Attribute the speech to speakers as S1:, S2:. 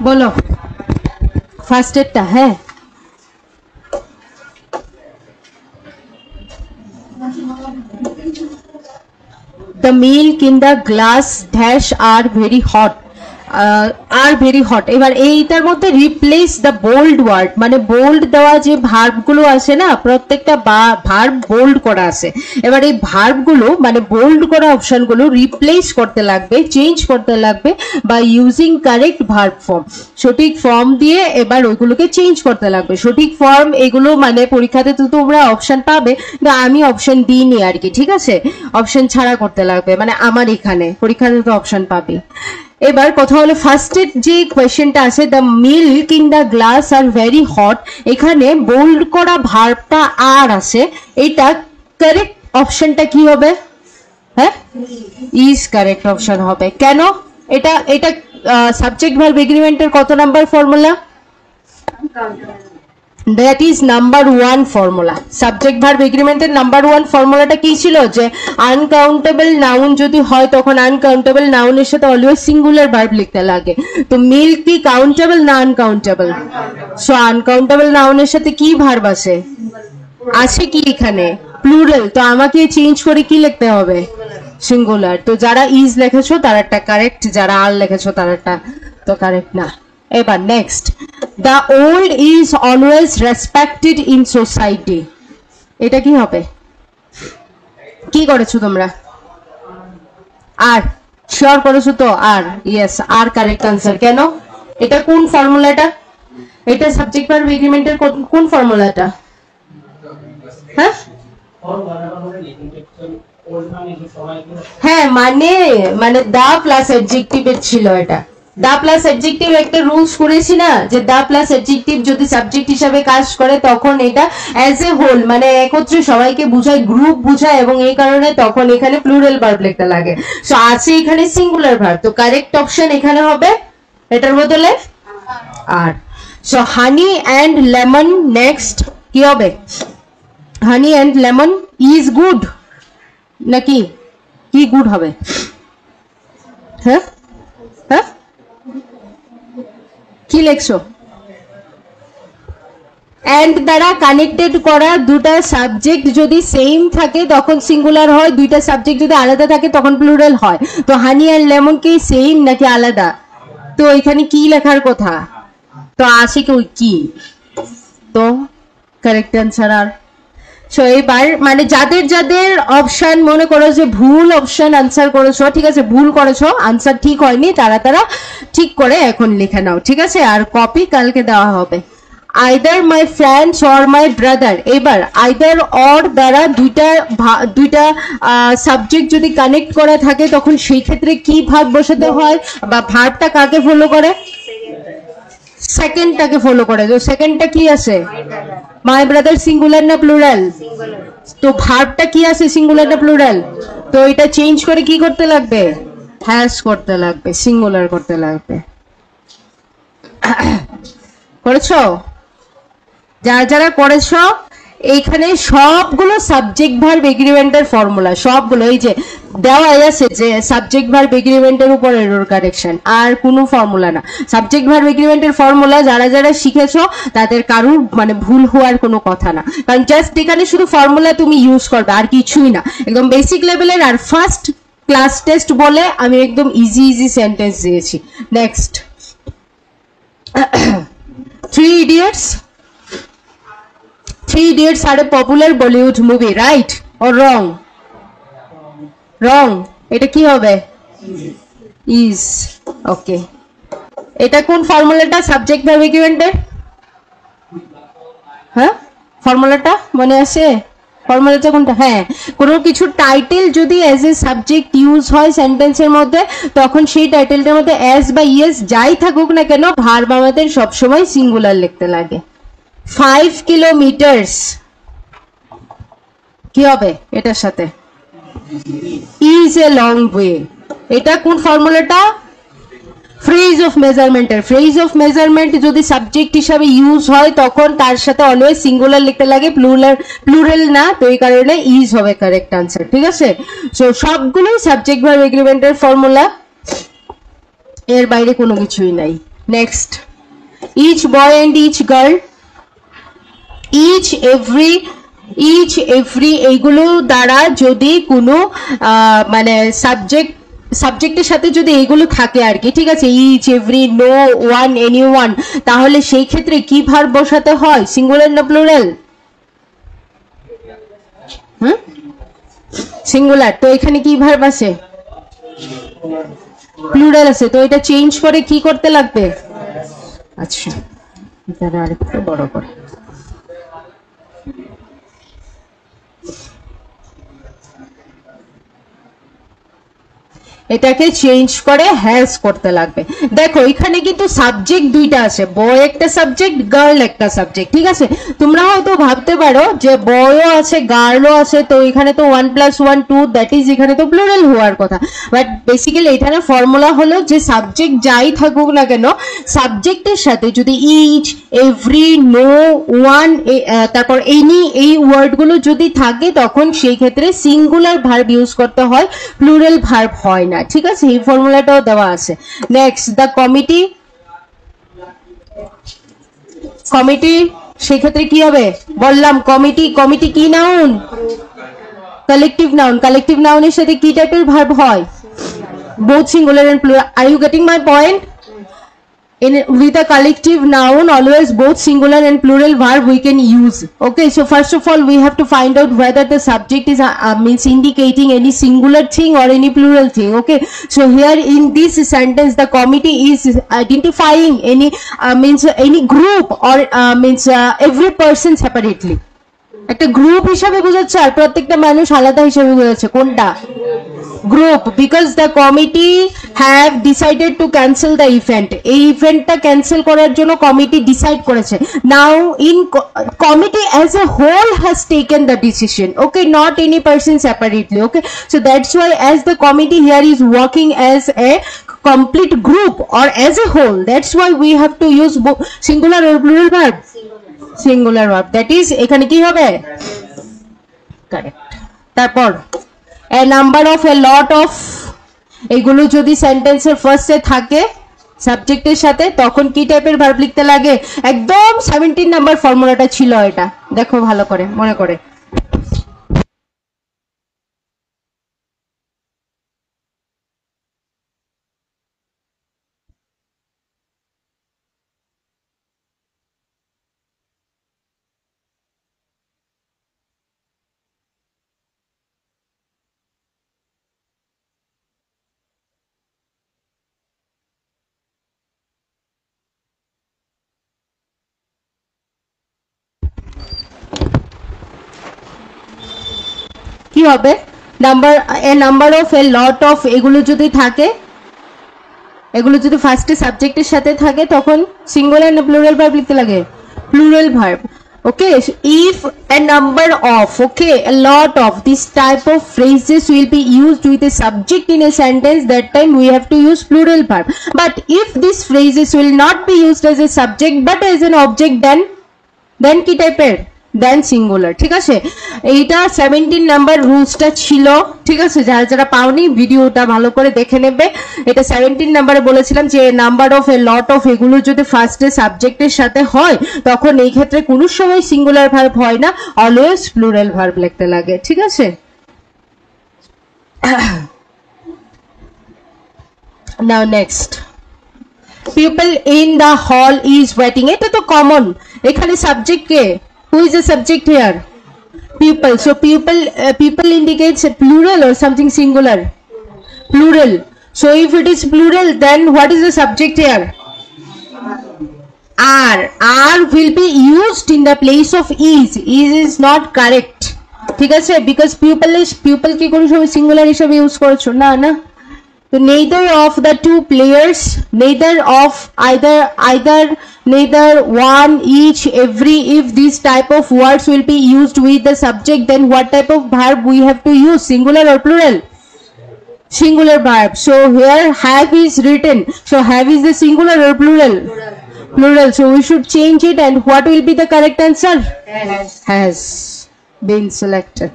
S1: বলো ফার্স্ট এডটা। হ্যাঁ the milk in the glass dash are very hot are very hot. এবার এইটার মধ্যে রিপ্লেস দ্য বোল্ড ওয়ার্ড, মানে বোল্ড দেওয়া যে ভার্বগুলো আছে না, প্রত্যেকটা ভার্ব বোল্ড করা আছে। এবার এই ভার্বগুলো মানে বোল্ড করা অপশনগুলো রিপ্লেস করতে লাগবে, চেঞ্জ করতে লাগবে বা ইউজিং কারেক্ট ভার্ব ফর্ম, সঠিক ফর্ম দিয়ে এবার ওইগুলোকে চেঞ্জ করতে লাগবে। সঠিক ফর্ম এগুলো মানে পরীক্ষাতে তো তোমরা অপশন পাবে, কিন্তু আমি অপশন দিইনি আর কি, ঠিক আছে? অপশন ছাড়া করতে লাগবে, মানে আমার এখানে পরীক্ষাতে তো অপশন পাবে। এবার কথা হলো ফার্স্টের যে কোয়েশ্চেনটা আছে the milk in the glass are very hot, এখানে বোল্ড করা ভার্বটা আর আছে, এটা কারেক্ট অপশনটা কি হবে? হ্যাঁ ইজ কারেক্ট অপশন হবে। কেন? এটা এটা সাবজেক্ট ভার্ব এগ্রিমেন্টের কত number formula? That is number 1 formula. Subject verb এগ্রিমেন্টের নাম্বার 1 ফর্মুলাটা কি ছিল? যে আনকাউন্টেবল নাউন যদি হয় তখন আনকাউন্টেবল নাউনের সাথে অলওয়েজ সিঙ্গুলার ভার্ব লিখতে লাগে। তো মিল্ক কি কাউন্টেবল না আনকাউন্টেবল? সো আনকাউন্টেবল নাউনের সাথে কি ভার্ব আছে? আছে কি এখানে? প্লুরাল। তো আমাকে চেঞ্জ করে কি লিখতে হবে? সিঙ্গুলার। তো যারা ইজ লিখেছো তারাটা কারেক্ট, যারা আর লিখেছো তারাটা তো কারেক্ট না। এবার next, the old is always respected in society, এটা কি হবে? কি করেছো তোমরা? আর শিওর করেছো তো? আর ইয়েস, আর কারেক্ট আনসার। কেন? এটা কোন ফর্মুলাটা? এটা সাবজেক্ট ভার্ব এগ্রিমেন্টের কোন ফর্মুলাটা? হ্যাঁ হ্যাঁ মানে মানে দা প্লাস অ্যাডজেক্টিভের ছিল এটা। দা প্লাস অ্যাডজেক্টিভ একটা রুলস করেছি না, যে দা প্লাস অ্যাডজেক্টিভ যদি সাবজেক্ট হিসাবে কাজ করে তখন এটা অ্যাজ এ হোল মানে একত্রে সবাইকে বুঝায়, গ্রুপ বুঝায়, এবং এই কারণে তখন এখানে প্লুরাল ভার্ব লিখতে লাগে। সো আছে এখানে সিঙ্গুলার ভার্ব, তো কারেক্ট অপশন এখানে হবে এটার বদলে আর। So honey and lemon, next কি হবে? Honey and lemon is good নাকি কি গুড হবে? হ্যাঁ হ্যাঁ কি লেখছো? অ্যান্ড দ্বারা কানেক্টেড করা দুটা সাবজেক্ট যদি সেম থাকে তখন সিঙ্গুলার হয়, দুইটা সাবজেক্ট যদি আলাদা থাকে তখন প্লুরাল হয়। তো হানি অ্যান্ড লেমন কি সেম নাকি আলাদা? তো এখানে কি লেখার কথা? তো আছে কি? তো কারেক্ট অ্যান্সার আর। সো এবার মানে যাদের যাদের অপশন মনে করো যে ভুল অপশন আনসার করেছো, ঠিক আছে, ভুল করেছো, আনসার ঠিক হয়নি, তারা ঠিক করে এখন লিখে নাও, ঠিক আছে? আর কপি কালকে দেওয়া হবে। Either my friends or my brother, এবার আইদার অর দ্বারা দুইটা সাবজেক্ট যদি কানেক্ট করা থাকে তখন সেই ক্ষেত্রে কি ভার্ব বসাতে হয়, বা ভার্বটা কাকে ফলো করে? সেকেন্ডটাকে ফলো করে। তো সেকেন্ডটা কি আছে? মাই ব্রাদার সিঙ্গুলার না প্লুরাল? তো ভার্বটা কি আছে, সিঙ্গুলার না প্লুরাল? তো এটা চেঞ্জ করে কি করতে লাগবে? হ্যাজ করতে লাগবে, সিঙ্গুলার করতে লাগবে। করেছো? যারা যারা করেছো এইখানে সবগুলো সাবজেক্ট ভার্ব এগ্রিমেন্টের ফর্মুলা, সবগুলো এই যে দেওয়া আছে যে সাবজেক্ট ভার্ব এগ্রিমেন্টের উপর এরর কারেকশন, আর কোনো ফর্মুলা না। সাবজেক্ট ভার্ব এগ্রিমেন্টের ফর্মুলা যারা যারা শিখেছো তাদের কারুর মানে ভুল হওয়ার কোনো কথা না, কারণ জাস্ট এখানে শুধু ফর্মুলা তুমি ইউজ করবে আর কিছুই না, একদম বেসিক লেভেলের। আর ফার্স্ট ক্লাস টেস্ট বলে আমি একদম ইজি সেন্টেন্স দিয়েছি। Next, 3 Idiots. 3 Idiots are a popular Bollywood movie, right or wrong? Wrong. এটা কি হবে? Is. Okay. এটা কোন ফর্মুলাটা সাবজেক্ট ভার্ব এগ্রিমেন্টের? হ্যাঁ ফর্মুলাটা মনে আছে? ফর্মুলাটা কোনটা? হ্যাঁ, কোনো কিছু টাইটেল যদি অ্যাজ এ সাবজেক্ট ইউজ হয় সেন্টেন্সের মধ্যে তখন সেই টাইটেলটার মধ্যে অ্যাজ বা ইয়েস যাই থাকুক না কেন ভার্ব আমাদের সবসময় সিঙ্গুলার লিখতে লাগে। 5 কিলোমিটার্স কি হবে এটার সাথে? Is a long way. এটা কোন ফর্মুলাটা? ফ্রেজ অফ মেজারমেন্টের। ফ্রেজ অফ মেজারমেন্ট যদি সাবজেক্ট হিসাবে ইউজ হয় তখন তার সাথে অলওয়েজ সিঙ্গুলার লিখতে লাগে, প্লুরাল না, তো এই কারণে ইজ হবে কারেক্ট আনসার, ঠিক আছে? সো সবগুলোই সাবজেক্ট ভার্ব এগ্রিমেন্টের ফর্মুলা, এর বাইরে কোনো কিছুই নাই। next, each boy and each girl, each every এইগুলো দ্বারা যদি কোনো মানে সাবজেক্টের সাথে যদি এইগুলো থাকে আর কি, ঠিক আছে, each, every, no, one, anyone, তাহলে সেই ক্ষেত্রে কি ভার্ব বসাতে হয়, সিঙ্গুলার না প্লুরাল? সিঙ্গুলার। তো এখানে কি ভার্ব আছে? প্লুরাল আছে। তো এটা চেঞ্জ করে কি করতে লাগবে? আচ্ছা, এটা আরেকটু বড় করে, এটাকে চেঞ্জ করে হ্যাজ করতে লাগবে। দেখো এখানে কিন্তু সাবজেক্ট দুইটা আছে, বয় একটা সাবজেক্ট, গার্ল একটা সাবজেক্ট, ঠিক আছে। তোমরা হয়তো ভাবতে পারো যে বয়ও আছে গার্লও আছে, তো এখানে তো 1 + 1 2, দ্যাট ইজ এখানে তো প্লুরাল হওয়ার কথা। বাট বেসিক্যালি এখানে ফর্মুলা হলো যে সাবজেক্ট যাই থাকুক না কেন, সাবজেক্টের সাথে যদি ইচ, এভরি, নো, ওয়ান, তারপর এনি, এই ওয়ার্ডগুলো যদি থাকে তখন সেই ক্ষেত্রে সিঙ্গুলার ভার্ব ইউজ করতে হয়, প্লুরাল ভার্ব হয় না, ঠিক আছে। এই ফর্মুলাটাও দেওয়া আছে। নেক্সট, দ্য কমিটি, কমিটি সেই ক্ষেত্রে কি হবে বললাম, কমিটি, কমিটি কি নাউন? Collective noun. কালেকটিভ নাউনের সাথে কি টাইপের ভার্ব হয়? both singular and plural. Are you getting my point? With a collective noun, always both singular and plural verb we can use. Okay, so first of all we have to find out whether the subject is means indicating any singular thing or any plural thing. Okay, so here in this sentence the committee is identifying any means any group or means every person separately. একটা group হিসাবে বোঝাচ্ছে আর প্রত্যেকটা মানুষ আলাদা হিসাবে বোঝাচ্ছে। কোনটা? Group. Because the committee have decided to cancel the event, এই ইভেন্টটা ক্যান্সেল করার জন্য কমিটি ডিসাইড করেছে। Now in committee as a whole has taken the decision, okay, not any person separately. Okay, so that's why as the committee here is working as a complete group or as a whole, that's why we have to use singular or plural verb? Singular verb, that is এখানে কি হবে? Correct. তারপর a number of, a lot of, এগুলো যদি সেন্টেন্সের ফার্স্টে থাকে সাবজেক্টের সাথে তখন কি টাইপের ভার্ব লিখতে লাগে? একদম 17 নাম্বার ফর্মুলাটা ছিল এটা, দেখো ভালো করে মনে করে। কি হবে? Number, A number of, A lot of, এগুলো যদি থাকে, এগুলো যদি ফার্স্টে সাবজেক্টের সাথে থাকে তখন সিঙ্গুলার না প্লুরাল ভার্ব লিখতে লাগে? Plural verb. Okay, if a number of, okay, a lot of this type of phrases will be used with a subject in a sentence, that time we have to use plural verb. But if these phrases will not be used as a subject but as an object, then কি টাইপের? দেন singular, ঠিক আছে। এইটা 17 number রুলসটা ছিল, ঠিক আছে। যারা যারা পাওনি ভিডিওটা ভালো করে দেখে নেবে। এটা 17 নাম্বারে বলেছিলাম যে number of, A lot of, এগুলো যদি ফার্স্টে সাবজেক্টের সাথে হয় তখন এই ক্ষেত্রে কোনো সময় সিঙ্গুলার ভার্ব হয় না, অলওয়েজ প্লুরাল ভার্ব লিখতে লাগে, ঠিক আছে। Now next, people in the hall is waiting, এটা তো কমন। এখানে সাবজেক্ট কে? Who is the subject here? People. So people indicates a plural or something singular? Plural. So if it is plural, then what is the subject here? Are. Are will be used in the place of is. Is not correct. ঠিক আছে, because people কি কোনো সময় singular হিসেবে use করছো না, না। So neither of the two players, neither of neither one, each, every, if this type of words will be used with the subject, then what type of verb we have to use, singular or plural? Singular verb. So here have is written, so have is the singular or plural? Plural. So we should change it, and what will be the correct answer? Has been selected.